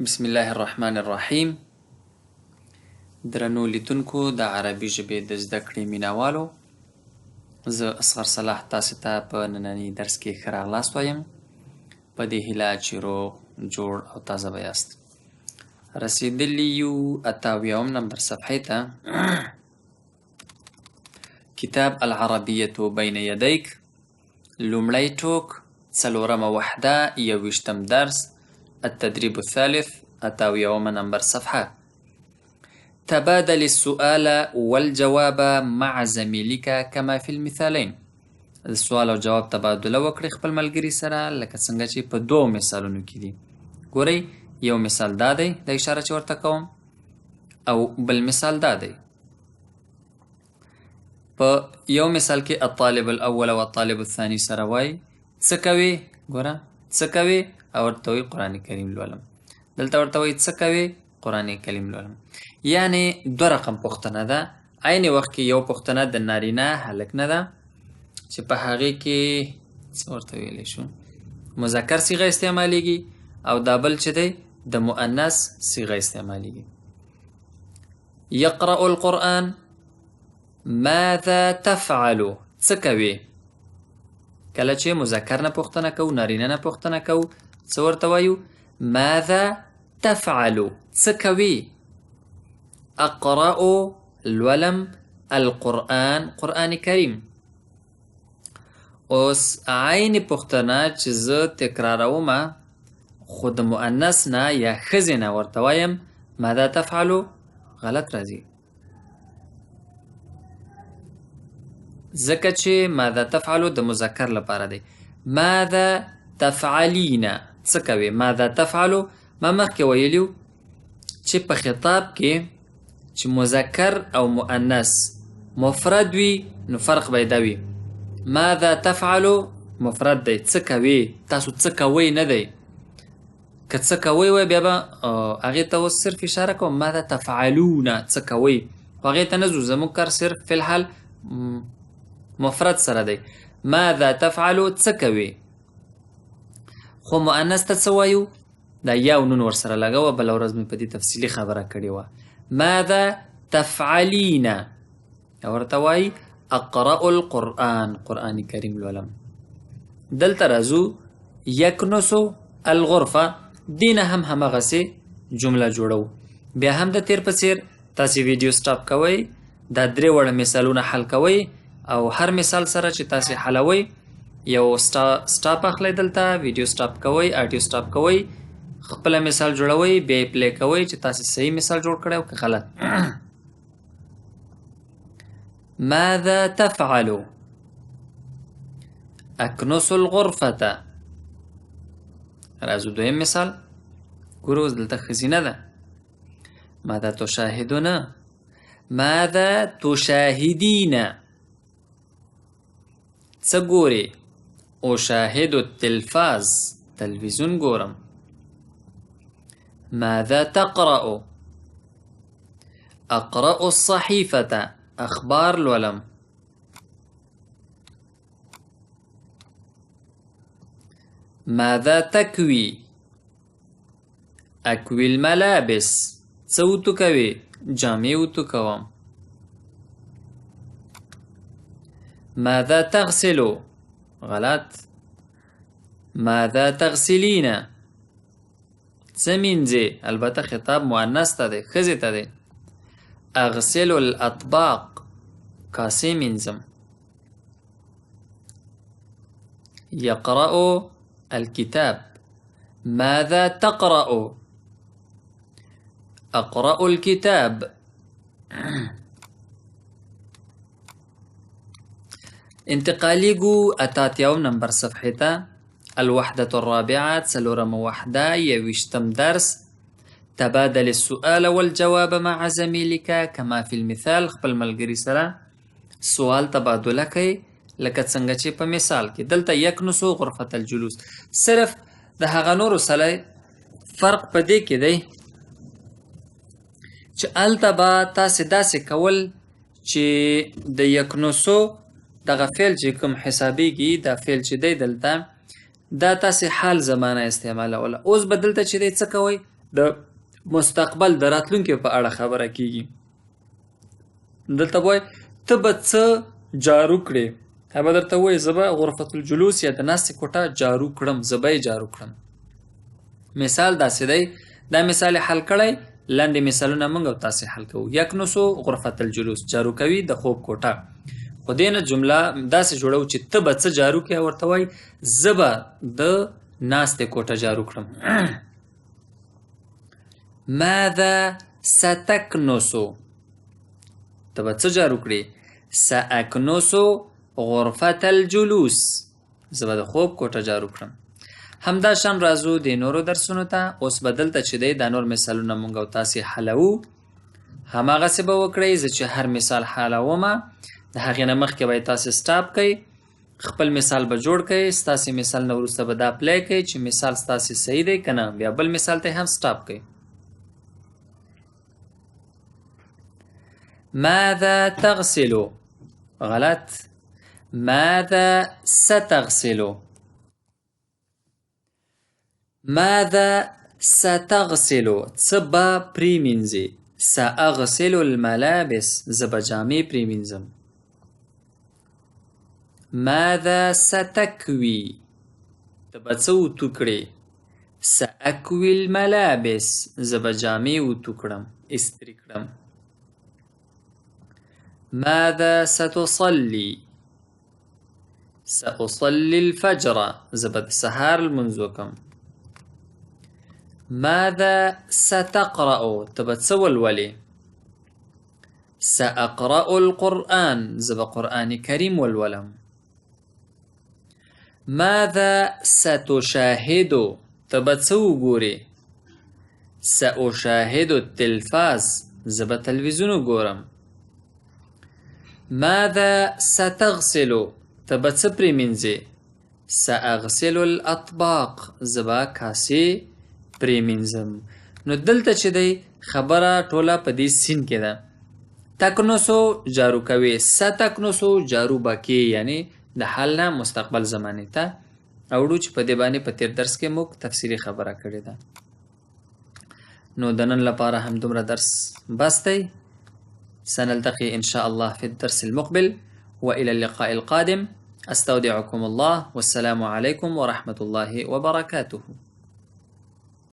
بسم الله الرحمن الرحیم. درنو لیدونکو د عربي ژبې د زده کړې مینوالو، زه اصغر صلاح تاسو ته په ننني درس کې ښه راغلاست وایم، په دې هیله چې روغ جوړ او تازه به یاست. رسیدلی یو 78 نمبر صفحې ته. کتاب العربیة بین یدیک، لومړی ټوک، څلورمه وحده، 21 درس، التدريب الثالث، 78 نمبر صفحة. تبادل السؤال والجواب مع زميلك كما في المثالين. السؤال او جواب تبادله وکړئ خپل ملګري سره لکه څنګه چې په دوه مثالونو کې دي. ګورئ، یو مثال دا دی د اشاره چې ورته کوم، او بل مثال دا دی. په یو مثال کې الطالب الاول او الطالب الثاني سره وایي څه کوي؟ ګوره څه کوي؟ او ورته وایي قرآن کریم لولم. دلته ورته وایي څه کوي؟ قرآن کریم لولم. یعنی دو رقم پوښتنه ده. عین وخت کې یو پوښتنه د نارینه هلک نه ده چې په هغې کې څه ورته ویلی شو، مذکر صیغه استعمالیږي، او دا بل چې دی د مؤنث صیغه استعمالیږي. یقرأ القرآن، ماذا تفعل؟ څه کوي؟ کله چې مذکر نه پوښتنه کوو، نارینه نه پوښتنه کوو، څه ورته وایو؟ ماذا تفعل؟ څه کوي؟ اقرأ لولم القرآن، قرآن کریم. اوس عین پوښتنه چې زه تکراروم خو د مؤنث نه یا ښځې نه ورته وایم ماذا تفعلو، غلط راځي، ځکه چې ماذا تفعلو د مذکر لپاره دی. ماذا تفعلین؟ څه کوي؟ ماذا تفعلو ما مخکې ویلیو چې په خطاب کې چې مذکر او مؤنث مفرد وي نو فرق به دا وي. ماذا تفعلو مفرد دی، څه کوي؟ تاسو څه کوئ نه دی. که څه کوئ وای بیا به هغې ته اوس صرف اشاره کوم ماذا تفعلون، څه کوئ، خو هغې ته نه ځو، زموږ کار صرف فی الحال مفرد سره دی. ماذا تفعلو څه کوي، خو مؤنث ته څه وایو؟ دا یا او نون ورسره لګوه، بله ورځ مې په دې تفصیلي خبره کړې وه. ماذا تفعلین؟ ورته وایي اقرأ القرآن، قرآن کریم لولم. دلته راځو یکنسو الغرفه، دې نه هم همغسې جمله جوړو. بیا هم د تیر په څیر تاسې ویډیو سټاپ کوئ، دا درې وړه مثالونه حل کوئ، او هر مثال سره چې تاسې حلوئ یو سټاپ اخلئ، دلته ویډیو سټاپ کوئ، آډیو سټاپ کوئ، خپله مثال جوړوئ، بیا یې پلی کوئ چې تاسې صحیح مثال جوړ کړی او که غلط. ماذا تفعلو؟ اکنس الغرفة. راځو دویم مثال. ګورو اوس دلته ښځینه ده. ماذا تشاهدون؟ ماذا تشاهدین؟ څه ګورې؟ اشاهد التلفاز، تلویزیون ګورم. ماذا تقرأ؟ اقرأ الصحيفة، اخبار لولم. ماذا تكوي؟ اكوي الملابس، څه وتوکوي؟ جامې وتوکوم. ماذا تغسل؟ غلط. ماذا تغسلين؟ څه مینځې؟ البته خطاب مؤنث ته دی، ښځې ته دی. اغسل الاطباق، کاسې مینځم. يقرأ الكتاب. ماذا تقرأ؟ اقرأ الكتاب. انتقالیږو 88 نمبر صفحې ته. الوحدة الرابعة، څلورمه وحده، 21 درس. تبادل السؤال والجواب مع زميلك كما في المثال. خپل ملګري سره سوال تبادله کوي لکه څنګه چې په مثال کې. دلته یکنسو غرفة الجلوس، صرف د هغه نورو سره فرق په دې کې دی چې هلته به تاسې داسې کول چې د یکنسو دغه فعل چې کوم حسابیږي، دا فعل چې دی دلته دا تاسې حال زمانه استعمالوله. اوس به دلته چې دی څه کوئ؟ د مستقبل د راتلونکي په اړه خبره کیږي. دلته وایي ته به څه جارو کړې، هغه به درته وایي زه به غرفة الجلوس یا د ناستې کوټه جارو کړم، زه به یې جارو کړم. مثال داسې دی، دا مثال حل کړی، لاندې مثالونه موږ او تاسې حل کوو. یکنسو غرفة الجلوس، جارو کوي د خوب کوټه. خو دې نه جمله داسې جوړو چې ته به څه جارو کړې، ورته وایي زه به د ناستې کوټه جارو کړم. ماذا ستکنس، ته به څه جارو کړې؟ ساکنس غرفة الجلوس، زه به د خوب کوټه جارو کړم. همدا شان راځو د نورو درسونو ته. اوس به دلته چې دی دا نور مثالونه مونږ او تاسې حلوو، هماغسې به وکړئ. زه چې هر مثال حلومه د هغې نه مخکې به یې تاسې سټاپ کوئ، خپل مثال به جوړ کړئ، ستاسې مثال نه وروسته به دا اپلای کړئ چې مثال ستاسې صحیح دی که نه، بیا بل مثال ته هم سټاپ کړئ. ماذا تغسل، غلط. ماذا ستغسل، ماذا ستغسل، څه به پرېمینځې. ساغسل الملابس، زه به جامې پرېمینځم. ماذا ستکوي، ته به څه اوتو کړې. ساکوي الملابس، زه به جامې اوتو کړم، استري کړم. ماذا ستصلي، سأصلي الفجر، زه به د سهار لمونځ وکړم. ماذا ستقرأ، ته به څه ولولې. سأقرأ القرآن، زه به قرآن کریم ولولم. ماذا ستشاهد، ته به څه وګورې. سأشاهد التلفاز، زه به تلویزیون وګورم. ماذا ستغسل، ته به څه پرېمینځې. سأغسل الأطباق، زه به کاسې پرېمینځم. نو دلته چې دی خبره ټوله په دې سین کې ده. تکنسو جارو کوي، ستکنسو جارو به کې، یعنی د حال نه مستقبل زمانې ته اوړو چې په دې باندې په تیر درس کې موږ تفصیلي خبره کړې ده. نو د نن لپاره هم دومره درس بس دی. سنلتقي إن شاء الله في الدرس المقبل، وإلى اللقاء القادم. أستودعكم الله، والسلام عليكم ورحمة الله وبركاته.